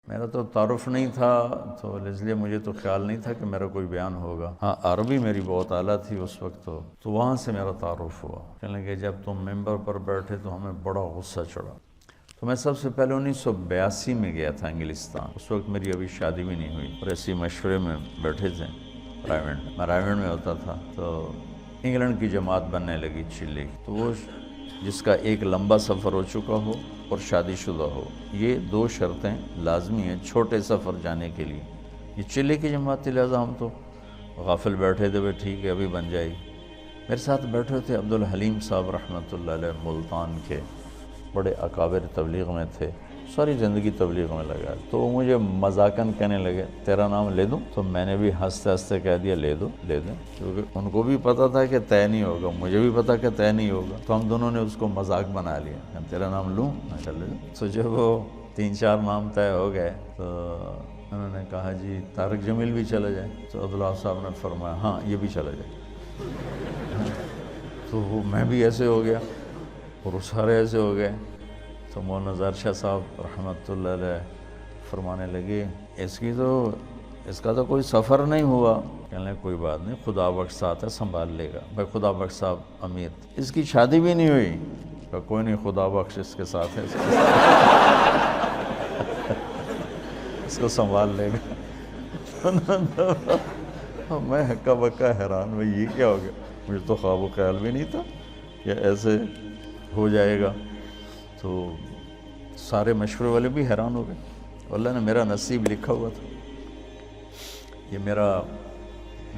میرا تو تعارف نہیں تھا، تو اس لیے مجھے تو خیال نہیں تھا کہ میرا کوئی بیان ہوگا۔ ہاں عربی میری بہت اعلیٰ تھی اس وقت، تو وہاں سے میرا تعارف ہوا۔ کہنے لگے جب تم ممبر پر بیٹھے تو ہمیں بڑا غصہ چڑھا۔ تو میں سب سے پہلے 1982 میں گیا تھا انگلستان، اس وقت میری ابھی شادی بھی نہیں ہوئی، اور ایسی مشورے میں بیٹھے تھے رائیونڈ میں رائیونڈ میں ہوتا تھا، تو انگلینڈ کی جماعت بننے لگی چلی، تو وہ جس کا ایک لمبا سفر ہو چکا ہو اور شادی شدہ ہو، یہ دو شرطیں لازمی ہیں چھوٹے سفر جانے کے لیے۔ یہ چلے کی جماعت تھی، لہٰذا ہم تو غافل بیٹھے تھے، ٹھیک ہے ابھی بن جائے گی۔ میرے ساتھ بیٹھے تھے عبدالحلیم صاحب رحمۃ اللہ علیہ، ملتان کے بڑے اکابر تبلیغ میں تھے، ساری زندگی تبلیغ میں لگا، تو وہ مجھے مذاقاً کہنے لگے تیرا نام لے دوں؟ تو میں نے بھی ہنستے ہنستے کہہ دیا لے دو، لے دیں، کیونکہ ان کو بھی پتہ تھا کہ طے نہیں ہوگا، مجھے بھی پتہ کہ طے نہیں ہوگا، تو ہم دونوں نے اس کو مذاق بنا لیا کہ تیرا نام لوں؟ میں کہا لے دوں۔ تو جب وہ 3-4 نام طے ہو گئے تو انہوں نے کہا جی طارق جمیل بھی چلا جائے، تو عبداللہ صاحب نے فرمایا ہاں یہ بھی چلا جائے۔ تو وہ میں بھی ایسے ہو گیا اور وہ سارے ایسے ہو گئے، تو مولانا ظاہر شاہ صاحب رحمۃ اللہ علیہ فرمانے لگے اس کا تو کوئی سفر نہیں ہوا۔ کہنے لگے کوئی بات نہیں، خدا بخش ساتھ ہے، سنبھال لے گا۔ بھائی خدا بخش صاحب امیر، اس کی شادی بھی نہیں ہوئی، کہا کوئی نہیں، خدا بخش اس کے ساتھ ہے، اس کو سنبھال لے گا۔ میں ہکا بکا حیران، بھائی یہ کیا ہو گیا؟ مجھے تو خواب و خیال بھی نہیں تھا کہ ایسے ہو جائے گا۔ تو سارے مشورے والے بھی حیران ہو گئے، اللہ نے میرا نصیب لکھا ہوا تھا۔ یہ میرا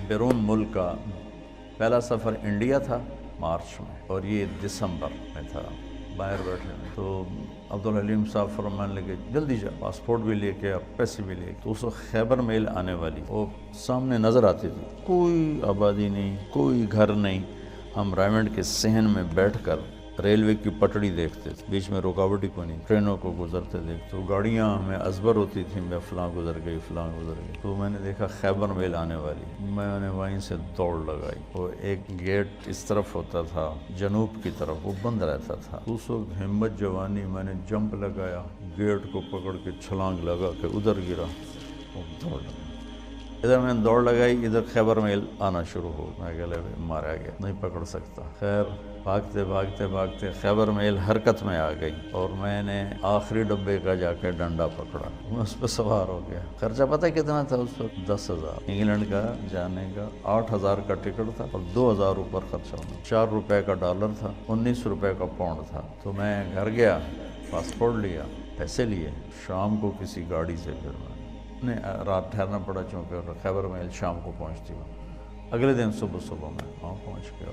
بیرون ملک کا پہلا سفر انڈیا تھا مارچ میں، اور یہ دسمبر میں تھا، باہر بیٹھے ہیں۔ تو عبدالحلیم صاحب فرمانے لگے جلدی جا، پاسپورٹ بھی لے کے پیسے بھی لے کے۔ تو اس وقت خیبر میل آنے والی وہ سامنے نظر آتی تھی، کوئی آبادی نہیں، کوئی گھر نہیں، ہم رائیونڈ کے صحن میں بیٹھ کر ریلوے کی پٹڑی دیکھتے تھے، بیچ میں رکاوٹ ہی کوئی نہیں، ٹرینوں کو گزرتے دیکھتے، تو گاڑیاں ہمیں ازبر ہوتی تھیں، میں فلاں گزر گئی، فلاں گزر گئی۔ تو میں نے دیکھا خیبر میل آنے والی، میں نے وہیں سے دوڑ لگائی۔ وہ ایک گیٹ اس طرف ہوتا تھا جنوب کی طرف، وہ بند رہتا تھا۔ اس وقت ہمت جوانی میں نے جمپ لگایا، گیٹ کو پکڑ کے چھلانگ لگا کے ادھر گرا، وہ دوڑ لگا۔ ادھر میں نے دوڑ لگائی، ادھر خیبر میل آنا شروع ہو، میں کہ لے مارا گیا، نہیں پکڑ سکتا۔ خیر بھاگتے بھاگتے بھاگتے خیبر میل حرکت میں آ گئی، اور میں نے آخری ڈبے کا جا کے ڈنڈا پکڑا، میں اس پہ سوار ہو گیا۔ خرچہ پتہ کتنا تھا اس وقت؟ 10,000 انگلینڈ کا جانے کا، 8,000 کا ٹکٹ تھا اور 2,000 اوپر خرچہ ہونا، 4 روپے کا ڈالر تھا، 19 روپے کا پاؤنڈ تھا۔ تو میں گھر گیا، پاسپورٹ لیا، پیسے لیے، شام کو کسی گاڑی سے پھر رات ٹھہرنا پڑا، چونکہ خیبر میل شام کو پہنچتی ہوں۔ اگلے دن صبح میں وہاں پہنچ گیا۔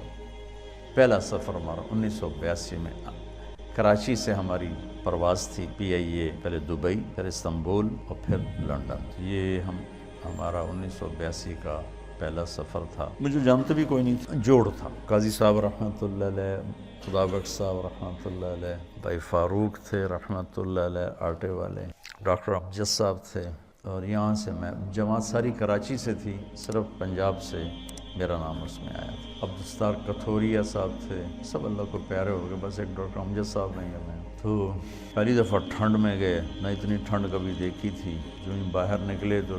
پہلا سفر ہمارا 1982 میں کراچی سے ہماری پرواز تھی PIA، پہلے دبئی، پھر استنبول اور پھر لنڈن۔ یہ ہمارا 1982 کا پہلا سفر تھا۔ مجھے جانتے بھی کوئی نہیں تھا، جوڑ تھا، قاضی صاحب رحمۃ اللہ علیہ، خدا بخش صاحب رحمۃ اللہ علیہ، بھائی فاروق تھے رحمۃ اللہ علیہ آٹے والے، ڈاکٹر امجد صاحب تھے، اور یہاں سے میں جماعت ساری کراچی سے تھی، صرف پنجاب سے میرا نام اس میں آیا تھا۔ عبدالستار کتھوریا صاحب تھے، سب اللہ کو پیارے ہو گئے، بس ایک ڈاکٹر امجد صاحب نہیں ہے۔ میں تو پہلی دفعہ ٹھنڈ میں گئے، نہ اتنی ٹھنڈ کبھی دیکھی تھی، جو ہی باہر نکلے تو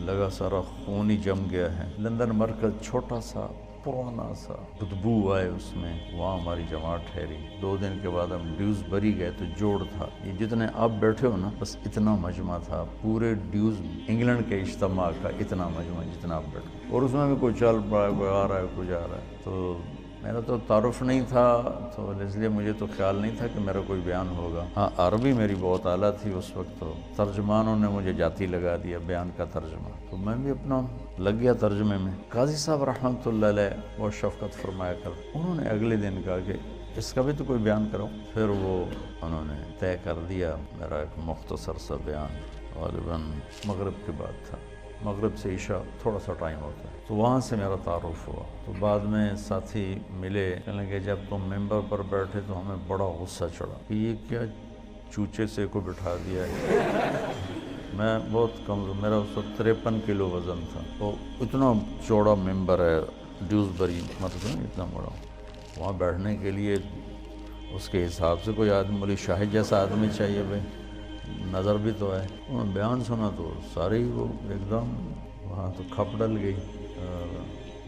لگا سارا خون ہی جم گیا ہے۔ لندن مرکز چھوٹا سا پرانا سا، بدبو آئے اس میں، وہاں ہماری جماعت ٹھہری۔ 2 دن کے بعد ہم ڈیوزبری گئے تو جوڑ تھا، یہ جتنے آپ بیٹھے ہو نا بس اتنا مجمع تھا، پورے ڈیوز انگلینڈ کے اجتماع کا اتنا مجمع جتنا آپ بیٹھے، اور اس میں بھی کوئی چل پڑا ہے، کوئی آ رہا ہے، کوئی جا رہا ہے۔ تو میرا تو تعارف نہیں تھا، تو اس لیے مجھے تو خیال نہیں تھا کہ میرا کوئی بیان ہوگا۔ ہاں عربی میری بہت اعلیٰ تھی اس وقت، تو ترجمانوں نے مجھے جاتی لگا دیا بیان کا ترجمہ، تو میں بھی اپنا لگ گیا ترجمے میں۔ قاضی صاحب رحمۃ اللہ علیہ بہت شفقت فرمایا کر، انہوں نے اگلے دن کہا کہ اس کا بھی تو کوئی بیان کرو۔ پھر وہ انہوں نے طے کر دیا میرا ایک مختصر سا بیان، غالباً مغرب کے بعد تھا، مغرب سے عشاء تھوڑا سا ٹائم ہوتا ہے، تو وہاں سے میرا تعارف ہوا۔ تو بعد میں ساتھی ملے، کہنے لگے جب تم ممبر پر بیٹھے تو ہمیں بڑا غصہ چڑھا کہ یہ کیا چوچے سے کو بٹھا دیا ہے۔ میں بہت کمزور، میرا اس وقت 53 کلو وزن تھا، تو اتنا چوڑا ممبر ہے ڈیوزبری، مطلب اتنا بڑا، وہاں بیٹھنے کے لیے اس کے حساب سے کوئی آدمی، مولی شاہد جیسا آدمی چاہیے بھائی، نظر بھی تو ہے۔ انہوں نے بیان سنا تو سارے ہی وہ ایک دم وہاں تو کھپ ڈل گئی،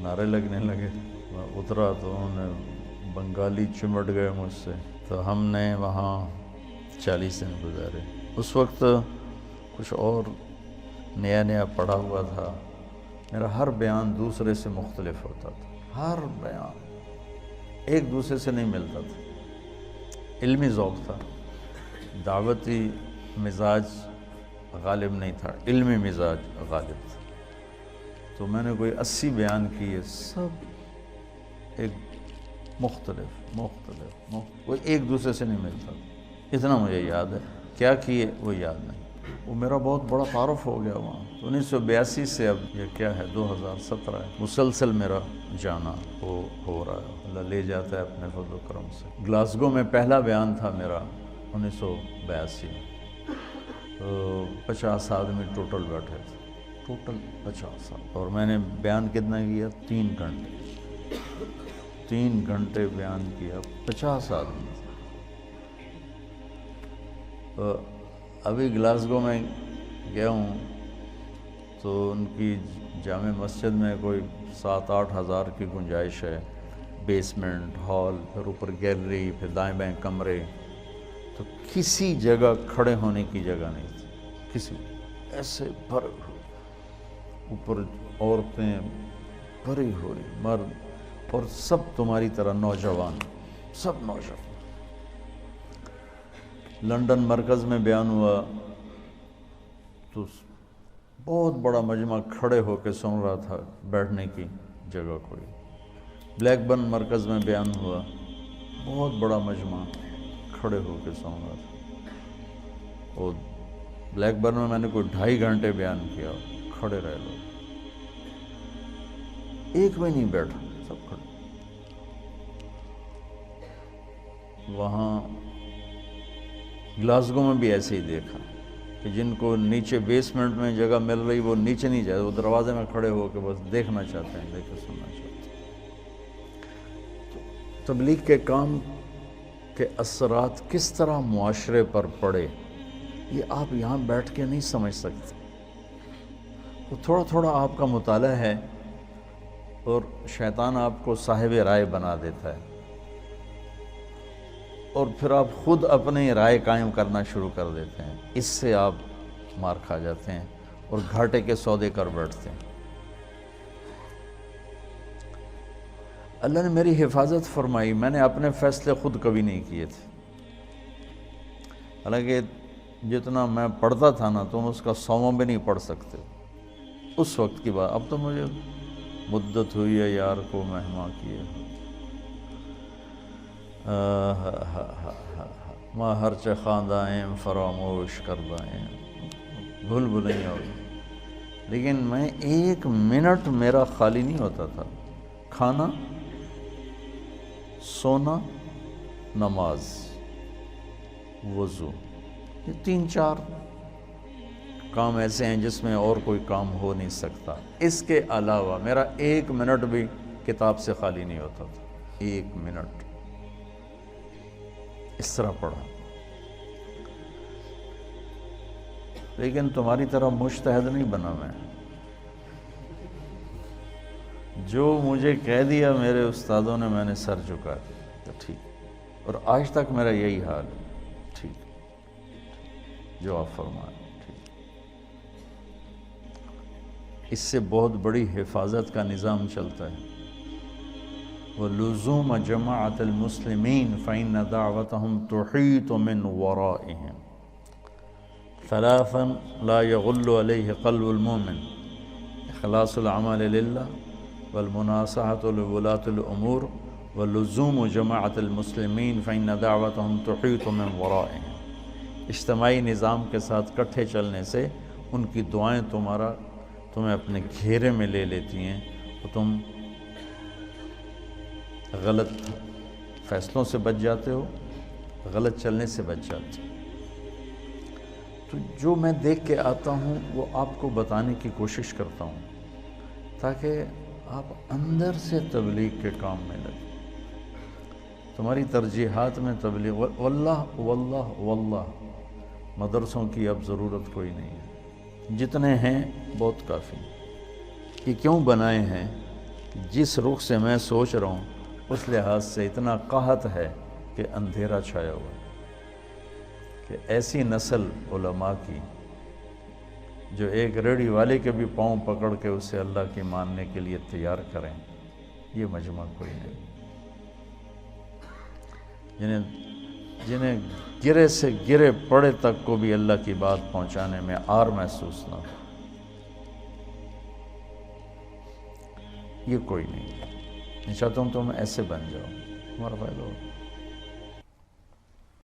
نعرے لگنے لگے۔ میں اترا تو انہوں نے بنگالی چمٹ گئے مجھ سے، تو ہم نے وہاں 40 دن گزارے۔ اس وقت کچھ اور نیا نیا پڑھا ہوا تھا، میرا ہر بیان دوسرے سے مختلف ہوتا تھا، ہر بیان ایک دوسرے سے نہیں ملتا تھا۔ علمی ذوق تھا، دعوتی مزاج غالب نہیں تھا، علمی مزاج غالب تھا۔ تو میں نے کوئی 80 بیان کیے، سب ایک مختلف کوئی ایک دوسرے سے نہیں ملتا تھا۔ اتنا مجھے یاد ہے، کیا کیے وہ یاد نہیں۔ وہ میرا بہت بڑا تعارف ہو گیا وہاں۔ 1982 سے اب یہ کیا ہے 2017 ہے، مسلسل میرا جانا ہو رہا ہے، اللہ لے جاتا ہے اپنے فضل و کرم سے۔ گلاسگو میں پہلا بیان تھا میرا 1982 میں، تو 50 آدمی ٹوٹل بیٹھے تھے، ٹوٹل 50 آدمی، اور میں نے بیان کتنا کیا؟ 3 گھنٹے 3 گھنٹے بیان کیا، 50 آدمی۔ ابھی گلاسگو میں گیا ہوں تو ان کی جامع مسجد میں کوئی 7-8 ہزار کی گنجائش ہے، بیسمنٹ، ہال، پھر اوپر گیلری، پھر دائیں بائیں کمرے، تو کسی جگہ کھڑے ہونے کی جگہ نہیں تھی، کسی ایسے بھرے ہوئے، اوپر عورتیں بھری ہوئی، مرد، اور سب تمہاری طرح نوجوان، سب نوجوان۔ لنڈن مرکز میں بیان ہوا تو بہت بڑا مجمع کھڑے ہو کے سن رہا تھا، بیٹھنے کی جگہ کوئی۔ بلیک برن مرکز میں بیان ہوا، بہت بڑا مجمع کھڑے ہو کے سن رہا تھا۔ اور بلیک برن میں نے کوئی 2.5 گھنٹے بیان کیا، کھڑے رہے لوگ، ایک بھی نہیں بیٹھا، سب کھڑے۔ وہاں گلاسگو میں بھی ایسے ہی دیکھا کہ جن کو نیچے بیسمنٹ میں جگہ مل رہی وہ نیچے نہیں جائے، وہ دروازے میں کھڑے ہو کے بس دیکھنا چاہتے ہیں، دیکھ کے سننا چاہتے ہیں۔ تبلیغ کے کام کے اثرات کس طرح معاشرے پر پڑے، یہ آپ یہاں بیٹھ کے نہیں سمجھ سکتے۔ تو تھوڑا تھوڑا آپ کا مطالعہ ہے اور شیطان آپ کو صاحب رائے بنا دیتا ہے، اور پھر آپ خود اپنی رائے قائم کرنا شروع کر دیتے ہیں، اس سے آپ مار کھا جاتے ہیں اور گھاٹے کے سودے کر بیٹھتے ہیں۔ اللہ نے میری حفاظت فرمائی، میں نے اپنے فیصلے خود کبھی نہیں کیے تھے، حالانکہ جتنا میں پڑھتا تھا نا تم اس کا 100واں بھی نہیں پڑھ سکتے اس وقت کی بات۔ اب تو مجھے مدت ہوئی ہے یار کو مہما کیے، ماں ہرچہ خواندائیں فراموش کردائیں، بھول بھلائیاں ہوئی، لیکن میں 1 منٹ میرا خالی نہیں ہوتا تھا۔ کھانا، سونا، نماز، وضو، یہ 3-4 کام ایسے ہیں جس میں اور کوئی کام ہو نہیں سکتا۔ اس کے علاوہ میرا 1 منٹ بھی کتاب سے خالی نہیں ہوتا تھا، 1 منٹ اس طرح پڑھا۔ لیکن تمہاری طرح مجتہد نہیں بنا میں، جو مجھے کہہ دیا میرے استادوں نے میں نے سر جھکا دیا، تو ٹھیک، اور آج تک میرا یہی حال ہے، ٹھیک جو آپ فرمائیں ٹھیک۔ اس سے بہت بڑی حفاظت کا نظام چلتا ہے۔ وَلُزُومَ جَمَاعَةِ الْمُسْلِمِينَ فَإِنَّ دَعْوَتَهُمْ تُحِيطُ مِنْ وَرَائِهِمْ 3 لا يغل عليه قلب المؤمن: إخلاص العمل لله، والمناصحة لولاة الأمور، ولزوم جماعة المسلمين فإن دعوتهم تحيط من ورائهم۔ اجتماعی نظام کے ساتھ کٹھے چلنے سے ان کی دعائیں تمہیں اپنے گھیرے میں لے لیتی ہیں، اور تم غلط فیصلوں سے بچ جاتے ہو، غلط چلنے سے بچ جاتے ہو۔ تو جو میں دیکھ کے آتا ہوں وہ آپ کو بتانے کی کوشش کرتا ہوں، تاکہ آپ اندر سے تبلیغ کے کام میں لگیں، تمہاری ترجیحات میں تبلیغ۔ واللہ واللہ واللہ مدرسوں کی اب ضرورت کوئی نہیں ہے، جتنے ہیں بہت کافی۔ یہ کیوں بنائے ہیں؟ جس رخ سے میں سوچ رہا ہوں اس لحاظ سے اتنا قحط ہے کہ اندھیرا چھایا ہوا ہے، کہ ایسی نسل علماء کی جو ایک ریڑھی والے کے بھی پاؤں پکڑ کے اسے اللہ کی ماننے کے لیے تیار کریں، یہ مجمع کوئی نہیں۔ جنہیں گرے سے گرے پڑے تک کو بھی اللہ کی بات پہنچانے میں آر محسوس نہ ہو، یہ کوئی نہیں۔ میں چاہتا ہوں تم ایسے بن جاؤ، تمہارا فائدہ ہو۔